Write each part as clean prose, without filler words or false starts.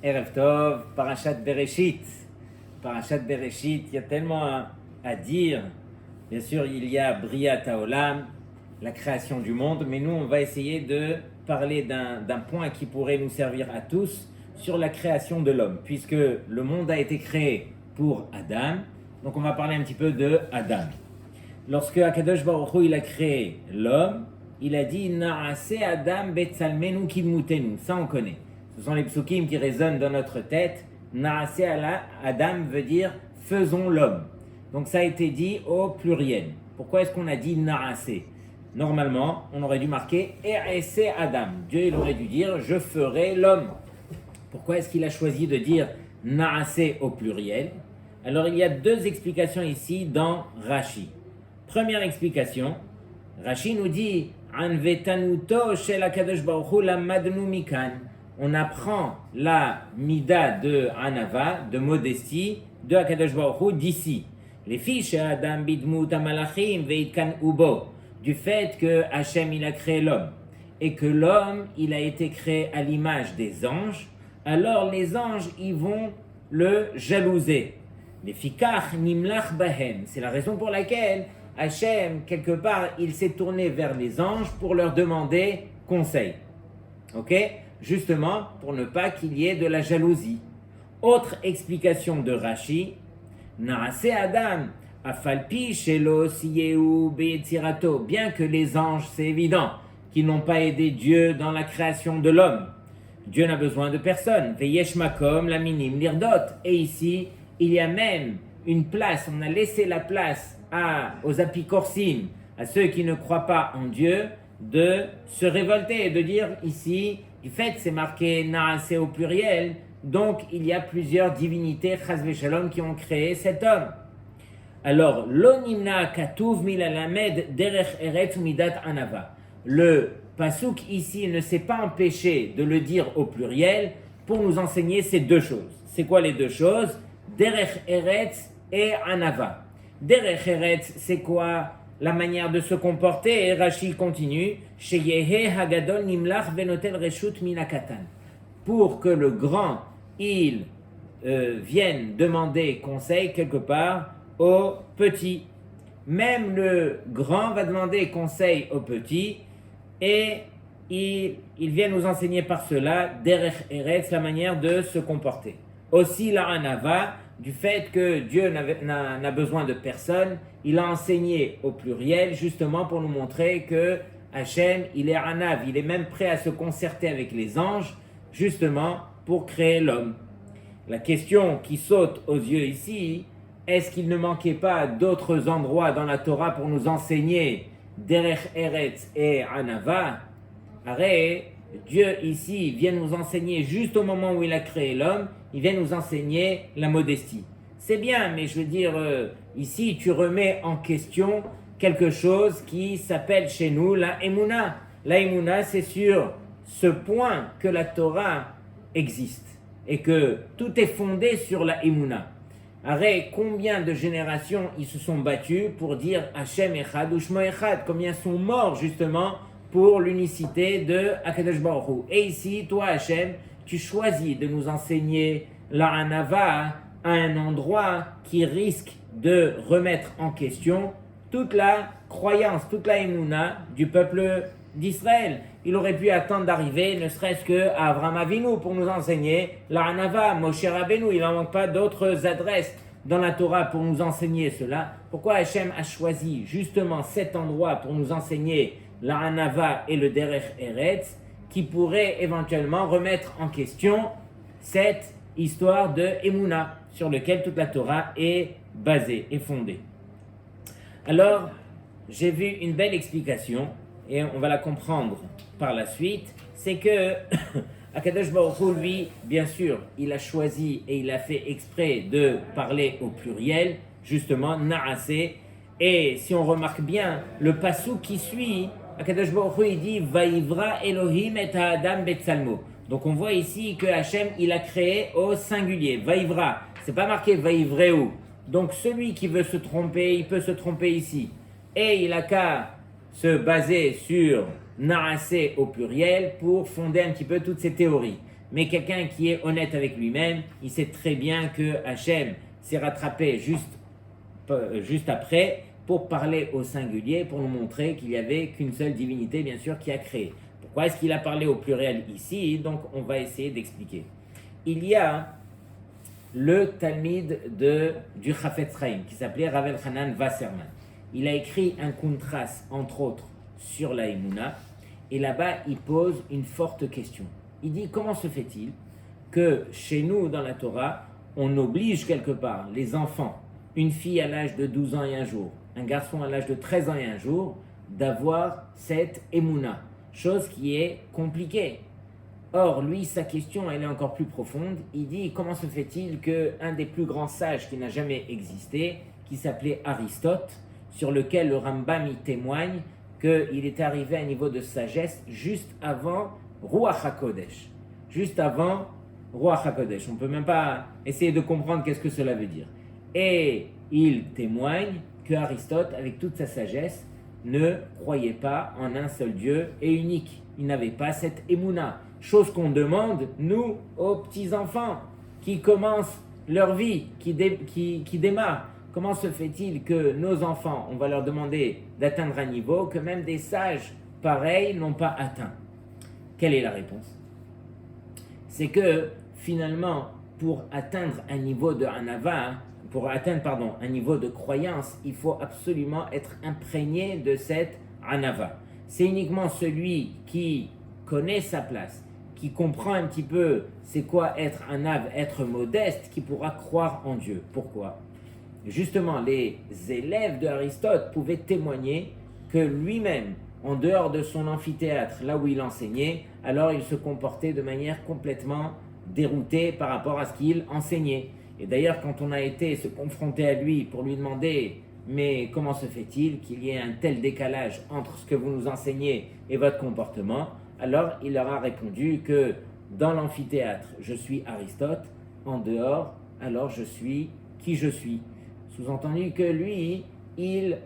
Erev Tov, Parashat Bereshit. Parashat Bereshit, il y a tellement à dire. Bien sûr, il y a Briat Haolam, la création du monde, mais nous, on va essayer de parler d'un point qui pourrait nous servir à tous sur la création de l'homme, puisque le monde a été créé pour Adam. Donc, on va parler un petit peu de Adam. Lorsque Akadosh Baruch Hu, il a créé l'homme, il a dit Na'ase Adam betzalmenu kidmutenu. Ça, on connaît. Ce sont les psukim qui résonnent dans notre tête. Na'ase Adam veut dire faisons l'homme. Donc ça a été dit au pluriel. Pourquoi est-ce qu'on a dit Na'ase? Normalement, on aurait dû marquer E'ese Adam. Dieu, il aurait dû dire je ferai l'homme. Pourquoi est-ce qu'il a choisi de dire Na'ase au pluriel? Alors il y a deux explications ici dans Rashi. Première explication, Rashi nous dit Anvetanuto shel HaKadosh Baruch Hu lamadnu mikan. On apprend la mida de Anava, de modestie, de HaKadosh Baruch Hu d'ici. Les fiches Adam bidmut amalachim veitkan ubo, du fait que Hachem il a créé l'homme et que l'homme il a été créé à l'image des anges, alors les anges ils vont le jalouser. Les fikach nimlach bahem, c'est la raison pour laquelle Hachem, quelque part, il s'est tourné vers les anges pour leur demander conseil. Ok? Justement, pour ne pas qu'il y ait de la jalousie. Autre explication de Rashi, Naase Adam, afalpi shelo siyeu beyetzirato, bien que les anges, c'est évident, qu'ils n'ont pas aidé Dieu dans la création de l'homme. Dieu n'a besoin de personne. Veyesh makom la minim lirdot. Et ici, il y a même une place, on a laissé la place aux apicorsim, à ceux qui ne croient pas en Dieu, de se révolter et de dire ici, du fait c'est marqué Naase au pluriel, donc il y a plusieurs divinités, Chas v'Shalom, qui ont créé cet homme. Alors, Lo nimna katuv milalamed derech eretz midat anava. Le pasuk ici ne s'est pas empêché de le dire au pluriel pour nous enseigner ces deux choses. C'est quoi les deux choses? Derech eretz et anava. Derech eretz, c'est quoi la manière de se comporter? Et Rashi continue, Sheyehe hagadol nimlach venotel reshut minakatan. Pour que le grand, il vienne demander conseil quelque part au petit. Même le grand va demander conseil au petit et il vient nous enseigner par cela, Derech eretz, la manière de se comporter. Aussi la anava, du fait que Dieu n'a besoin de personne, il a enseigné au pluriel justement pour nous montrer que Hachem, il est anav, il est même prêt à se concerter avec les anges justement pour créer l'homme. La question qui saute aux yeux ici, est-ce qu'il ne manquait pas d'autres endroits dans la Torah pour nous enseigner Derech Eretz et Anava? Arrête, Dieu ici vient nous enseigner juste au moment où il a créé l'homme, il vient nous enseigner la modestie. C'est bien, mais je veux dire, ici tu remets en question quelque chose qui s'appelle chez nous la Emouna. La Emouna, c'est sur ce point que la Torah existe et que tout est fondé sur la Emouna. Arrête, combien de générations ils se sont battus pour dire Hachem Echad ou Shmo Echad, combien sont morts justement pour l'unicité de Akadosh Baruch Hu. Et ici, toi Hachem, tu choisis de nous enseigner la Anava à un endroit qui risque de remettre en question toute la croyance, toute la Emouna du peuple d'Israël. Il aurait pu attendre d'arriver, ne serait-ce qu'à Avraham Avinu pour nous enseigner la Anava, Moshe Rabbeinu. Il n'en manque pas d'autres adresses dans la Torah pour nous enseigner cela. Pourquoi Hachem a choisi justement cet endroit pour nous enseigner la Anava et le Derech Eretz, qui pourrait éventuellement remettre en question cette histoire de Emouna sur laquelle toute la Torah est basée, est fondée. Alors, j'ai vu une belle explication et on va la comprendre par la suite. C'est que Akadosh Baruch Hu, lui, bien sûr, il a choisi et il a fait exprès de parler au pluriel, justement, Naase. Et si on remarque bien, le passou qui suit, Akadosh Baruch Hu, il dit Vaivra Elohim et Adam betzalmo. Donc on voit ici que Hachem, il a créé au singulier. Vaivra, c'est pas marqué Vaivreu. Donc celui qui veut se tromper, il peut se tromper ici. Et il a qu'à se baser sur Naase au pluriel pour fonder un petit peu toutes ces théories. Mais quelqu'un qui est honnête avec lui-même, il sait très bien que Hachem s'est rattrapé juste après pour parler au singulier, pour nous montrer qu'il n'y avait qu'une seule divinité, bien sûr, qui a créé. Pourquoi est-ce qu'il a parlé au pluriel ici? Donc, on va essayer d'expliquer. Il y a le Talmid du Chafetz Chaim, qui s'appelait Rav Elchanan Wasserman. Il a écrit un Kuntras, entre autres, sur la Emouna, et là-bas, il pose une forte question. Il dit, comment se fait-il que chez nous, dans la Torah, on oblige quelque part les enfants, une fille à l'âge de 12 ans et un jour, un garçon à l'âge de 13 ans et un jour, d'avoir cette Emouna, chose qui est compliquée. Or, lui, sa question, elle est encore plus profonde. Il dit, comment se fait-il qu'un des plus grands sages qui n'a jamais existé, qui s'appelait Aristote, sur lequel le Rambam y témoigne qu'il est arrivé à un niveau de sagesse juste avant Ruach HaKodesh. Juste avant Ruach HaKodesh. On ne peut même pas essayer de comprendre qu'est-ce que cela veut dire. Et il témoigne que Aristote, avec toute sa sagesse, ne croyait pas en un seul Dieu et unique. Il n'avait pas cette émouna. Chose qu'on demande, nous, aux petits-enfants, qui commencent leur vie, qui démarrent. Comment se fait-il que nos enfants, on va leur demander d'atteindre un niveau que même des sages pareils n'ont pas atteint? Quelle est la réponse? C'est que finalement, pour atteindre un niveau de hanava, un niveau de croyance, il faut absolument être imprégné de cette hanava. C'est uniquement celui qui connaît sa place, qui comprend un petit peu c'est quoi être un ave, être modeste, qui pourra croire en Dieu. Pourquoi? Justement, les élèves d'Aristote pouvaient témoigner que lui-même, en dehors de son amphithéâtre, là où il enseignait, alors il se comportait de manière complètement déroutée par rapport à ce qu'il enseignait. Et d'ailleurs, quand on a été se confronter à lui pour lui demander « Mais comment se fait-il qu'il y ait un tel décalage entre ce que vous nous enseignez et votre comportement ?» Alors, il leur a répondu que dans l'amphithéâtre, je suis Aristote, en dehors, alors je suis qui je suis. Sous-entendu que lui, il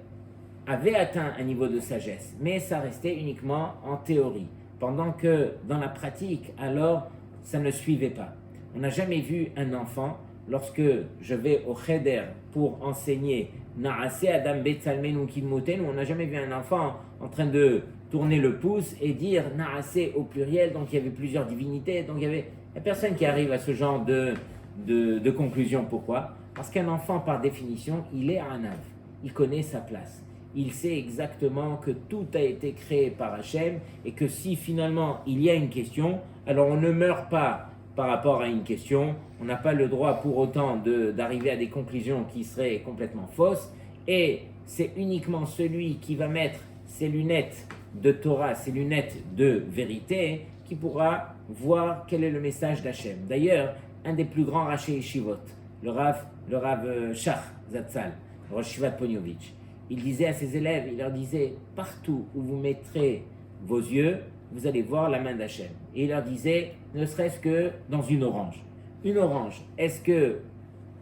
avait atteint un niveau de sagesse, mais ça restait uniquement en théorie. Pendant que dans la pratique, alors, ça ne suivait pas. On n'a jamais vu un enfant, lorsque je vais au Cheder pour enseigner Naase Adam Betzalmenu Kilmotenu, on n'a jamais vu un enfant en train de tourner le pouce et dire Naase au pluriel, donc il y avait plusieurs divinités, donc il n'y a personne qui arrive à ce genre de conclusion. Pourquoi? Parce qu'un enfant, par définition, il est Anav, il connaît sa place. Il sait exactement que tout a été créé par Hachem et que si finalement il y a une question, alors on ne meurt pas par rapport à une question, on n'a pas le droit pour autant d'arriver à des conclusions qui seraient complètement fausses, et c'est uniquement celui qui va mettre ses lunettes de Torah, ses lunettes de vérité, qui pourra voir quel est le message d'Hachem. D'ailleurs, un des plus grands Raché Yeshivot, le Rav Shach Zatzal, le Rosh Yeshivat Poniovitch, il disait à ses élèves, il leur disait, partout où vous mettrez vos yeux, vous allez voir la main d'Hachem. Et il leur disait, ne serait-ce que dans une orange. Une orange, est-ce que,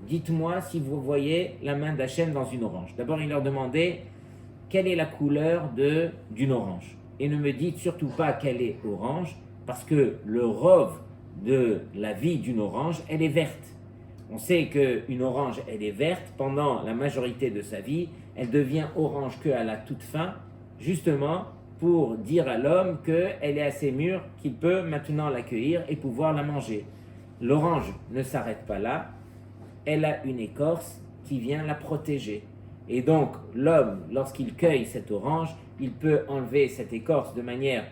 dites-moi si vous voyez la main d'Hachem dans une orange. D'abord, il leur demandait, quelle est la couleur d'une orange? Et ne me dites surtout pas qu'elle est orange, parce que le rove de la vie d'une orange, elle est verte. On sait qu'une orange, elle est verte pendant la majorité de sa vie, elle devient orange qu'à la toute fin, justement pour dire à l'homme qu'elle est assez mûre, qu'il peut maintenant l'accueillir et pouvoir la manger. L'orange ne s'arrête pas là, elle a une écorce qui vient la protéger. Et donc, l'homme, lorsqu'il cueille cette orange, il peut enlever cette écorce de manière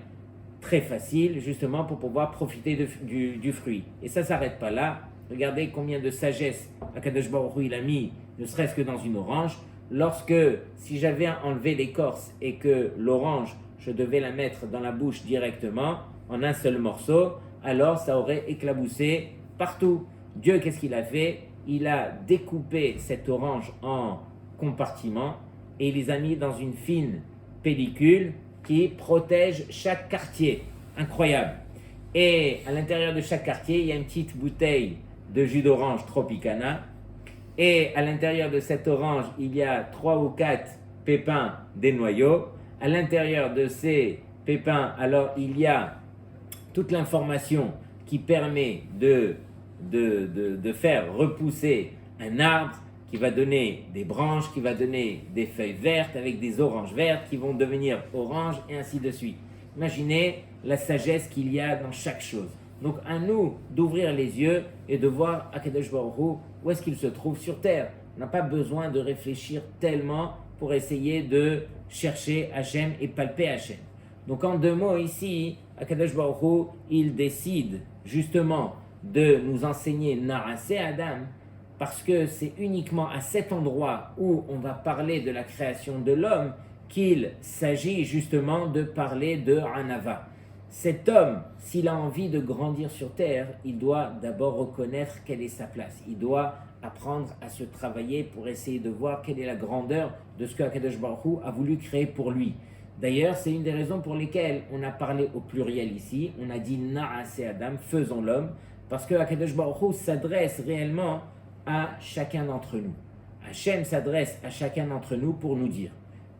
très facile, justement pour pouvoir profiter du fruit. Et ça ne s'arrête pas là. Regardez combien de sagesse Akadosh Baruch Hu il a mis, ne serait-ce que dans une orange. Lorsque, si j'avais enlevé l'écorce et que l'orange, je devais la mettre dans la bouche directement, en un seul morceau, alors ça aurait éclaboussé partout. Dieu, qu'est-ce qu'il a fait? Il a découpé cette orange en compartiments et il les a mis dans une fine pellicule qui protège chaque quartier. Incroyable. Et à l'intérieur de chaque quartier, il y a une petite bouteille de jus d'orange Tropicana. Et à l'intérieur de cette orange, il y a 3 ou 4 pépins des noyaux. À l'intérieur de ces pépins, alors il y a toute l'information qui permet de faire repousser un arbre qui va donner des branches, qui va donner des feuilles vertes avec des oranges vertes qui vont devenir oranges et ainsi de suite. Imaginez la sagesse qu'il y a dans chaque chose. Donc à nous d'ouvrir les yeux et de voir Akadosh Baruch Hu, où est-ce qu'il se trouve sur terre. On n'a pas besoin de réfléchir tellement pour essayer de chercher Hachem et palper Hachem. Donc en deux mots ici, Akadosh Baruch Hu, il décide justement de nous enseigner Narasé Adam, parce que c'est uniquement à cet endroit où on va parler de la création de l'homme qu'il s'agit justement de parler de Hanava. Cet homme, s'il a envie de grandir sur terre, il doit d'abord reconnaître quelle est sa place. Il doit apprendre à se travailler pour essayer de voir quelle est la grandeur de ce que Akadosh Baruch Hu a voulu créer pour lui. D'ailleurs, c'est une des raisons pour lesquelles on a parlé au pluriel ici. On a dit Na'aseh Adam, faisons l'homme, parce que Akadosh Baruch Hu s'adresse réellement à chacun d'entre nous. Hachem s'adresse à chacun d'entre nous pour nous dire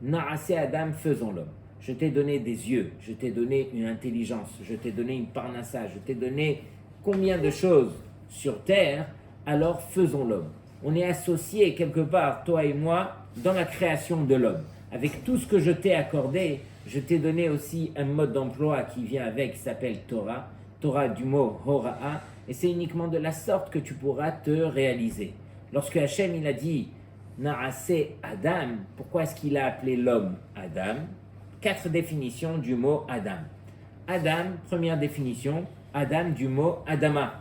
Na'aseh Adam, faisons l'homme. Je t'ai donné des yeux, je t'ai donné une intelligence, je t'ai donné une parnassa, je t'ai donné combien de choses sur terre, alors faisons l'homme. On est associés quelque part, toi et moi, dans la création de l'homme. Avec tout ce que je t'ai accordé, je t'ai donné aussi un mode d'emploi qui vient avec, qui s'appelle Torah, Torah du mot Hora'a, et c'est uniquement de la sorte que tu pourras te réaliser. Lorsque Hachem il a dit Na'aseh Adam, pourquoi est-ce qu'il a appelé l'homme Adam? 4 définitions du mot Adam. Adam, première définition, Adam du mot Adama.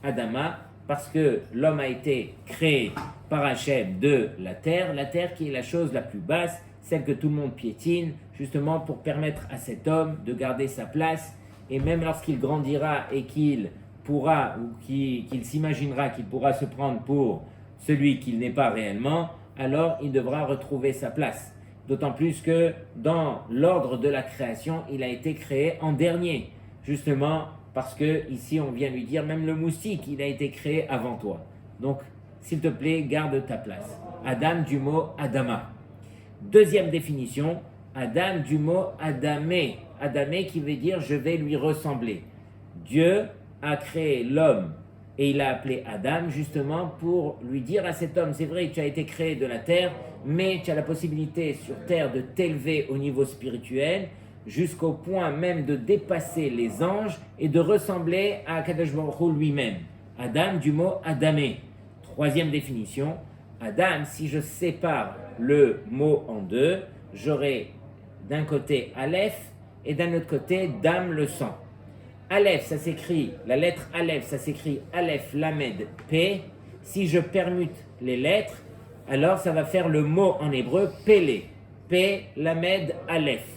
Adama, parce que l'homme a été créé par Hachem de la terre qui est la chose la plus basse, celle que tout le monde piétine, justement pour permettre à cet homme de garder sa place, et même lorsqu'il grandira et qu'il pourra, ou qu'il s'imaginera qu'il pourra se prendre pour celui qu'il n'est pas réellement, alors il devra retrouver sa place. D'autant plus que dans l'ordre de la création, il a été créé en dernier, justement parce que ici on vient lui dire, même le moustique, il a été créé avant toi. Donc, s'il te plaît, garde ta place. Adam du mot Adama. Deuxième définition, Adam du mot Adamé. Adamé qui veut dire je vais lui ressembler. Dieu a créé l'homme et il a appelé Adam justement pour lui dire à cet homme, c'est vrai que tu as été créé de la terre, mais tu as la possibilité sur terre de t'élever au niveau spirituel jusqu'au point même de dépasser les anges et de ressembler à Kadosh Baruch Hu lui-même. Adam du mot Adamé. Troisième définition, Adam, si je sépare le mot en deux, j'aurai d'un côté Aleph et d'un autre côté Dam le sang. Aleph, ça s'écrit, la lettre Aleph, ça s'écrit Aleph, Lamed, P. Si je permute les lettres, alors ça va faire le mot en hébreu Pélé. P, Lamed, Aleph,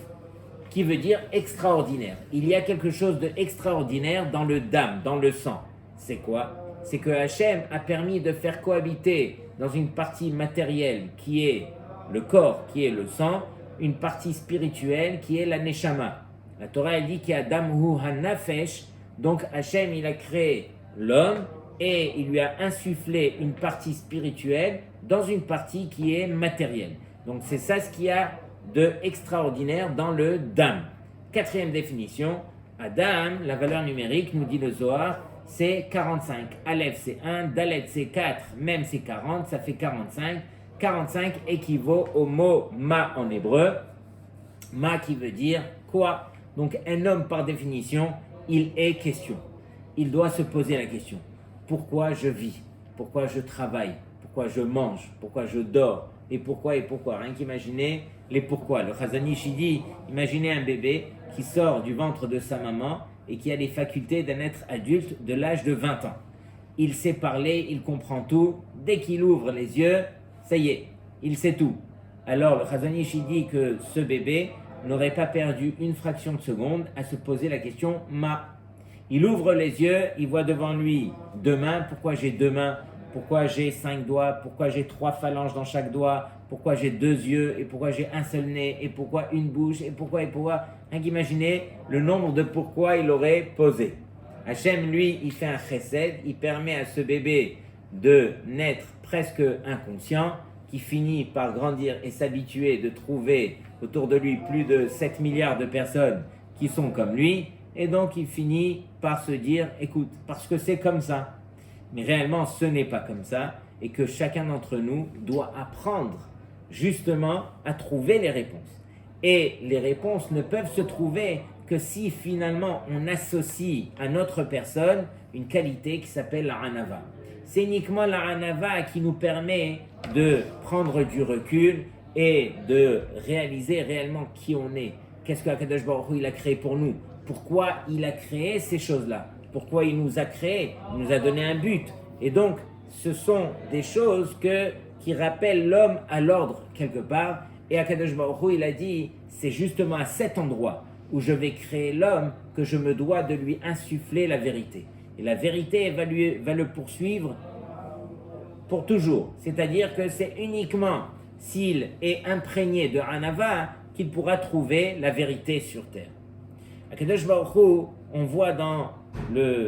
qui veut dire extraordinaire. Il y a quelque chose d'extraordinaire dans le Dam, dans le sang. C'est quoi? C'est que Hachem a permis de faire cohabiter dans une partie matérielle qui est le corps, qui est le sang, une partie spirituelle qui est la Neshama. La Torah elle dit qu'il y a Adam hu hanafesh, donc Hachem il a créé l'homme et il lui a insufflé une partie spirituelle dans une partie qui est matérielle. Donc c'est ça ce qu'il y a de extraordinaire dans le Dam. Quatrième définition, Adam, la valeur numérique, nous dit le Zohar, c'est 45. Aleph c'est 1, Dalet c'est 4, même c'est 40, ça fait 45. 45 équivaut au mot ma en hébreu. Ma qui veut dire quoi? Donc un homme par définition, il est question. Il doit se poser la question. Pourquoi je vis? Pourquoi je travaille? Pourquoi je mange? Pourquoi je dors? Et pourquoi? Rien qu'imaginer les pourquoi. Le Chazon Ish dit, imaginez un bébé qui sort du ventre de sa maman et qui a les facultés d'un être adulte de l'âge de 20 ans. Il sait parler, il comprend tout. Dès qu'il ouvre les yeux, ça y est, il sait tout. Alors le Chazon Ish dit que ce bébé n'aurait pas perdu une fraction de seconde à se poser la question « ma ». Il ouvre les yeux, il voit devant lui 2 mains. Pourquoi j'ai 2 mains? Pourquoi j'ai 5 doigts? Pourquoi j'ai 3 phalanges dans chaque doigt? Pourquoi j'ai 2 yeux? Et pourquoi j'ai un seul nez? Et pourquoi une bouche? Et pourquoi? Rien qu'imaginer le nombre de pourquoi il aurait posé. Hachem, lui, il fait un chesed, il permet à ce bébé de naître presque inconscient, qui finit par grandir et s'habituer de trouver autour de lui plus de 7 milliards de personnes qui sont comme lui, et donc il finit par se dire, écoute, parce que c'est comme ça. Mais réellement, ce n'est pas comme ça et que chacun d'entre nous doit apprendre justement à trouver les réponses. Et les réponses ne peuvent se trouver que si finalement on associe à notre personne une qualité qui s'appelle la anava. C'est uniquement la anava qui nous permet de prendre du recul et de réaliser réellement qui on est. Qu'est-ce que Akadosh Baruch Hu il a créé pour nous? Pourquoi il a créé ces choses-là? Pourquoi il nous a créés? Il nous a donné un but. Et donc, ce sont des choses qui rappellent l'homme à l'ordre quelque part. Et Akadosh Baruch Hu, il a dit, c'est justement à cet endroit où je vais créer l'homme que je me dois de lui insuffler la vérité. Et la vérité va le poursuivre pour toujours. C'est-à-dire que c'est uniquement s'il est imprégné de Anava qu'il pourra trouver la vérité sur terre. Akadosh Baruch Hu, on voit dans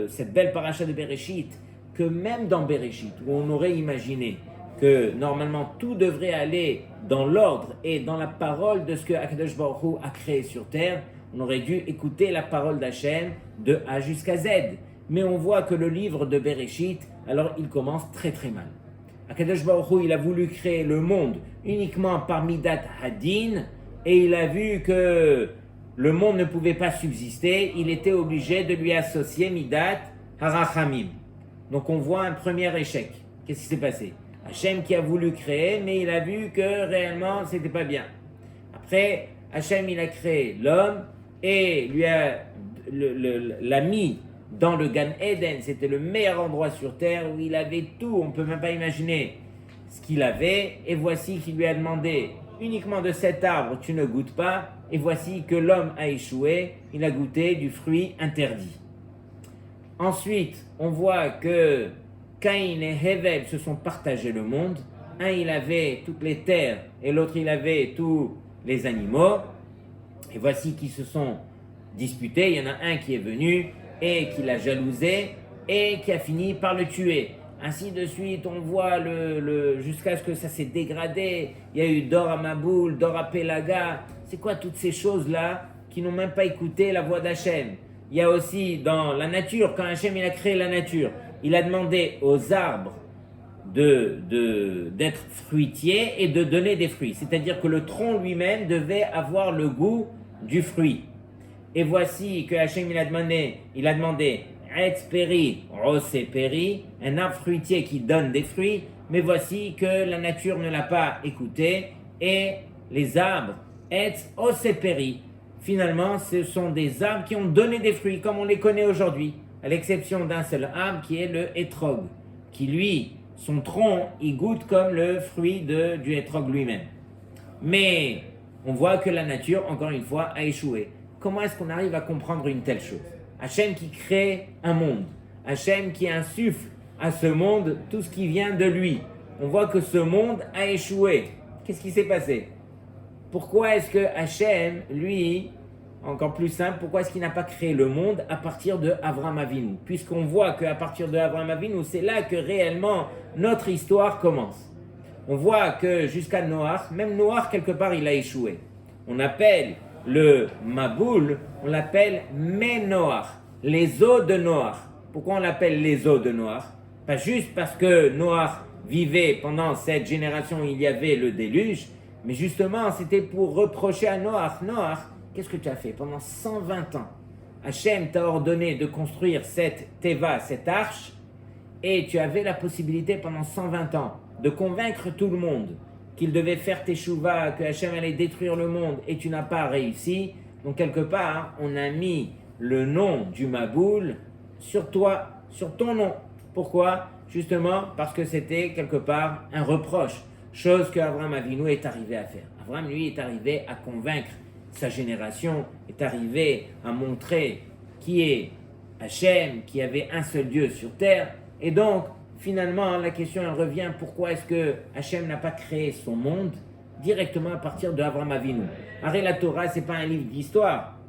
cette belle paracha de Bereshit que même dans Bereshit, où on aurait imaginé que normalement tout devrait aller dans l'ordre et dans la parole de ce que Akadosh Baruch Hu a créé sur terre, on aurait dû écouter la parole d'Hachem de A jusqu'à Z. Mais on voit que le livre de Bereshit, alors il commence très très mal. Akadosh Baruch Hu, il a voulu créer le monde uniquement par Midat Hadin et il a vu que le monde ne pouvait pas subsister, il était obligé de lui associer Midat Harachamim. Donc on voit un premier échec. Qu'est-ce qui s'est passé? Hachem qui a voulu créer, mais il a vu que réellement c'était pas bien. Après, Hachem il a créé l'homme et lui l'a mis dans le Gan Eden. C'était le meilleur endroit sur terre où il avait tout. On ne peut même pas imaginer ce qu'il avait. Et voici qu'il lui a demandé uniquement de cet arbre, tu ne goûtes pas. Et voici que l'homme a échoué. Il a goûté du fruit interdit. Ensuite, on voit que Caïn et Hevel se sont partagés le monde. Un, il avait toutes les terres et l'autre, il avait tous les animaux. Et voici qu'ils se sont disputés. Il y en a un qui est venu et qui l'a jalousé et qui a fini par le tuer. Ainsi de suite, on voit jusqu'à ce que ça s'est dégradé. Il y a eu Dor Maboul, Dor Pelaga. C'est quoi toutes ces choses-là qui n'ont même pas écouté la voix d'Hachem? Il y a aussi dans la nature, quand Hachem il a créé la nature, il a demandé aux arbres d'être fruitiers et de donner des fruits. C'est-à-dire que le tronc lui-même devait avoir le goût du fruit. Et voici que Hachem il a demandé Etz peri, rose peri, un arbre fruitier qui donne des fruits, mais voici que la nature ne l'a pas écouté et les arbres Etz ose peri, finalement ce sont des arbres qui ont donné des fruits comme on les connaît aujourd'hui, à l'exception d'un seul arbre qui est le hétrog, qui lui, son tronc, il goûte comme le fruit du hétrog lui-même. Mais on voit que la nature, encore une fois, a échoué. Comment est-ce qu'on arrive à comprendre une telle chose? Hachem qui crée un monde, Hachem qui insuffle à ce monde tout ce qui vient de lui. On voit que ce monde a échoué. Qu'est-ce qui s'est passé? Pourquoi est-ce que Hachem, lui, encore plus simple, pourquoi est-ce qu'il n'a pas créé le monde à partir de Avraham Avinu? Puisqu'on voit qu'à partir de Avraham Avinu, c'est là que réellement notre histoire commence. On voit que jusqu'à Noach, même Noach quelque part il a échoué. On appelle le Maboul, on l'appelle Menoach, les eaux de Noach. Pourquoi on l'appelle les eaux de Noach? Pas juste parce que Noach vivait pendant cette génération où il y avait le déluge, mais justement c'était pour reprocher à Noach, Noach, qu'est-ce que tu as fait pendant 120 ans? Hachem t'a ordonné de construire cette teva, cette arche, et tu avais la possibilité pendant 120 ans de convaincre tout le monde qu'il devait faire teshuva, que Hachem allait détruire le monde, et tu n'as pas réussi. Donc quelque part, on a mis le nom du Maboul sur toi, sur ton nom. Pourquoi? Justement parce que c'était quelque part un reproche, chose que Avraham Avinu est arrivé à faire. Avraham, lui, est arrivé à convaincre sa génération, est arrivé à montrer qui est Hachem, qui avait un seul Dieu sur terre. Et donc, finalement, la question elle revient, pourquoi est-ce que Hachem n'a pas créé son monde directement à partir de Avraham Avinu? Arrête, la Torah, ce n'est pas un livre d'histoire.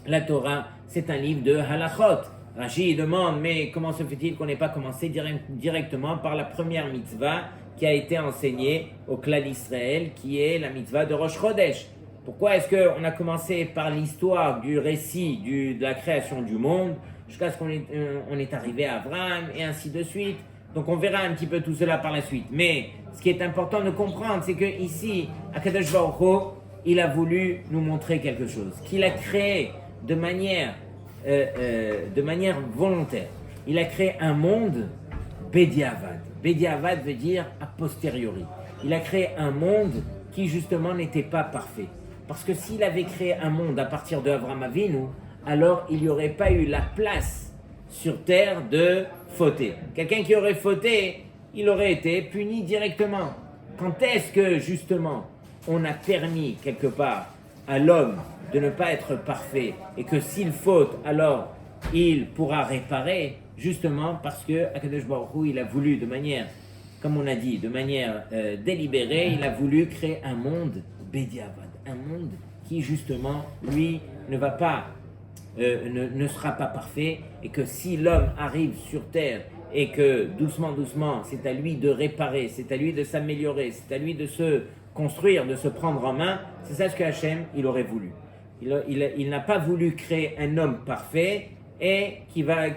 La Torah, c'est un livre de halachot. Rashi demande, mais comment se fait-il qu'on n'ait pas commencé directement par la première mitzvah qui a été enseignée au clan d'Israël, qui est la mitzvah de Rosh Chodesh? Pourquoi est-ce qu'on a commencé par l'histoire du récit de la création du monde? jusqu'à ce on est arrivé à Abraham, et ainsi de suite. Donc on verra un petit peu tout cela par la suite. Mais ce qui est important de comprendre, c'est que ici, Akadosh Baruch Hu, il a voulu nous montrer quelque chose, qu'il a créé de manière volontaire. Il a créé un monde Bediavad. Bediavad veut dire a posteriori. Il a créé un monde qui justement n'était pas parfait. Parce que s'il avait créé un monde à partir de Avraham Avinu, alors il n'y aurait pas eu la place sur terre de fauter. Quelqu'un qui aurait fauté, il aurait été puni directement. Quand est-ce que justement on a permis quelque part à l'homme de ne pas être parfait et que s'il faute, alors il pourra réparer, justement parce que Akadosh Baruch Hu, il a voulu de manière, comme on a dit, de manière délibérée, il a voulu créer un monde Bediavad, un monde qui justement, lui, ne va pas, ne sera pas parfait, et que si l'homme arrive sur terre et que doucement, c'est à lui de réparer, c'est à lui de s'améliorer, c'est à lui de se construire, de se prendre en main, c'est ça ce que Hachem, il aurait voulu. Il n'a pas voulu créer un homme parfait et qui va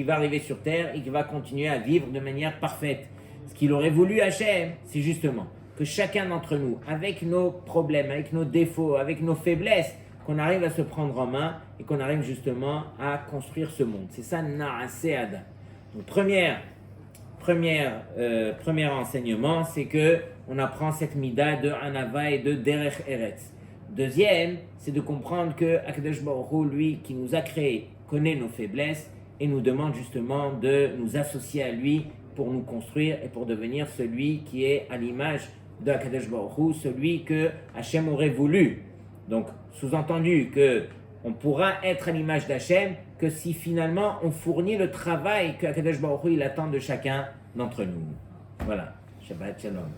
arriver sur terre et qui va continuer à vivre de manière parfaite. Ce qu'il aurait voulu Hachem, c'est justement que chacun d'entre nous, avec nos problèmes, avec nos défauts, avec nos faiblesses, qu'on arrive à se prendre en main et qu'on arrive justement à construire ce monde. C'est ça, Naaseh Adam. Donc premier enseignement, c'est que on apprend cette mida de Anava et de Derech Eretz. Deuxième, c'est de comprendre que Akadosh Baruch Hu, lui, qui nous a créés, connaît nos faiblesses et nous demande justement de nous associer à lui pour nous construire et pour devenir celui qui est à l'image de Akadosh Baruch Hu, celui que Hachem aurait voulu. Donc, sous-entendu que on pourra être à l'image d'Hachem que si finalement on fournit le travail que Akadosh Baruch Hu il attend de chacun d'entre nous. Voilà. Shabbat Shalom.